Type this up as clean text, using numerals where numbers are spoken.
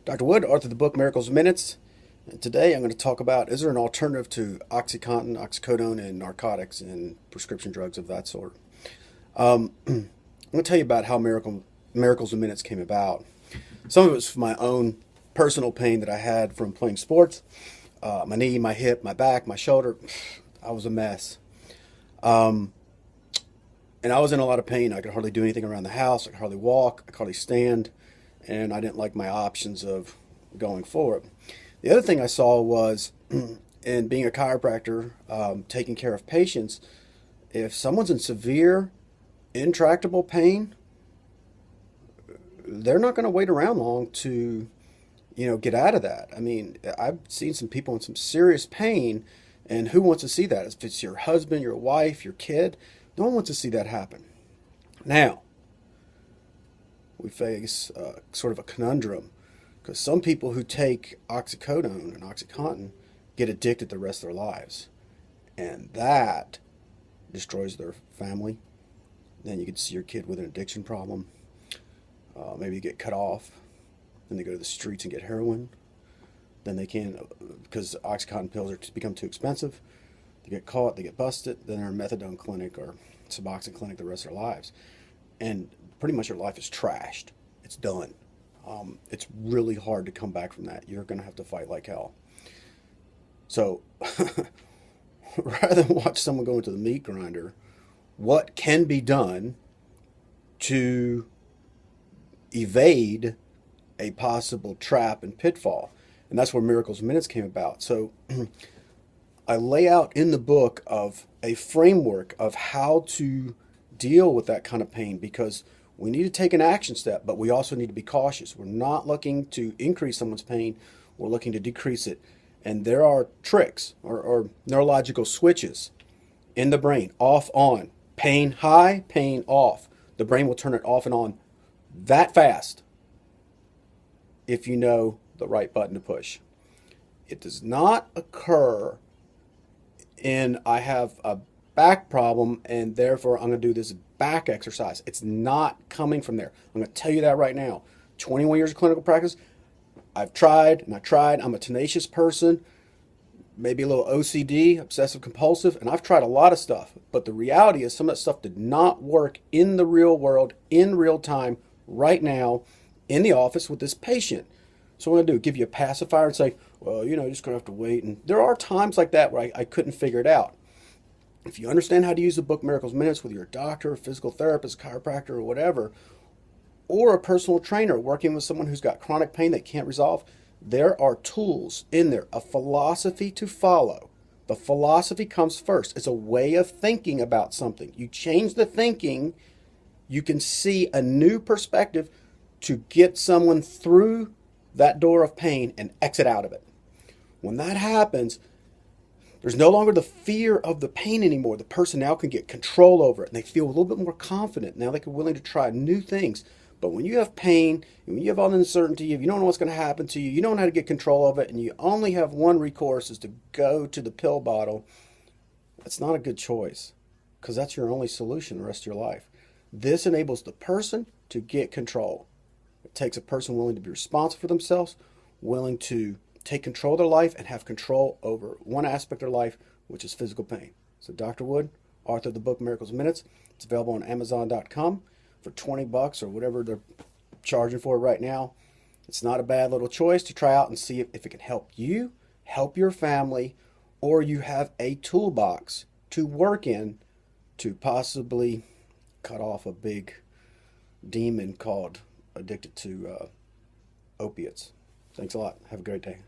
Dr. Wood, author of the book Miracles in Minutes. And today I'm going to talk about, is there an alternative to OxyContin, oxycodone, and narcotics and prescription drugs of that sort? I'm going to tell you about how Miracles in Minutes came about. Some of it was from my own personal pain that I had from playing sports. My knee, my hip, my back, my shoulder. I was a mess. And I was in a lot of pain. I could hardly do anything around the house. I could hardly walk. I could hardly stand. And I didn't like my options of going forward. The other thing I saw was, in being a chiropractor, taking care of patients, if someone's in severe, intractable pain, they're not going to wait around long to, get out of that. I mean, I've seen some people in some serious pain, and who wants to see that? If it's your husband, your wife, your kid, no one wants to see that happen. Now, we face sort of a conundrum, because some people who take oxycodone and OxyContin get addicted the rest of their lives, and that destroys their family. Then you could see your kid with an addiction problem. Maybe you get cut off, then they go to the streets and get heroin. Then they can't, because OxyContin pills are become too expensive. They get caught, they get busted, then they're in a methadone clinic or Suboxone clinic the rest of their lives. And pretty much your life is trashed. It's done. It's really hard to come back from that. You're going to have to fight like hell. So rather than watch someone go into the meat grinder, what can be done to evade a possible trap and pitfall? And that's where Miracles in Minutes came about. So I lay out in the book of a framework of how to deal with that kind of pain, because we need to take an action step, but we also need to be cautious. We're not looking to increase someone's pain. We're looking to decrease it. And there are tricks or neurological switches in the brain, off, on, pain high, pain off. The brain will turn it off and on that fast if you know the right button to push. It does not occur in, I have a back problem and therefore I'm going to do this back exercise. It's not coming from there. I'm going to tell you that right now. 21 years of clinical practice. I've tried and I tried. I'm a tenacious person, maybe a little OCD, obsessive compulsive, and I've tried a lot of stuff. But the reality is some of that stuff did not work in the real world, in real time, right now, in the office with this patient. So what I'm going to do, give you a pacifier and say, well, you're just going to have to wait. And there are times like that where I couldn't figure it out. If you understand how to use the book Miracles Minutes with your doctor, physical therapist, chiropractor, or whatever, or a personal trainer working with someone who's got chronic pain they can't resolve, there are tools in there, a philosophy to follow. The philosophy comes first. It's a way of thinking about something. You change the thinking, you can see a new perspective to get someone through that door of pain and exit out of it. When that happens, there's no longer the fear of the pain anymore. The person now can get control over it, and they feel a little bit more confident. Now they're willing to try new things. But when you have pain, when you have all the uncertainty, if you don't know what's going to happen to you, you don't know how to get control of it, and you only have one recourse is to go to the pill bottle, that's not a good choice, because that's your only solution the rest of your life. This enables the person to get control. It takes a person willing to be responsible for themselves, willing to take control of their life and have control over one aspect of their life, which is physical pain. So Dr. Wood, author of the book Miracles in Minutes. It's available on Amazon.com for $20 or whatever they're charging for it right now. It's not a bad little choice to try out and see if it can help you, help your family, or you have a toolbox to work in to possibly cut off a big demon called addicted to opiates. Thanks a lot. Have a great day.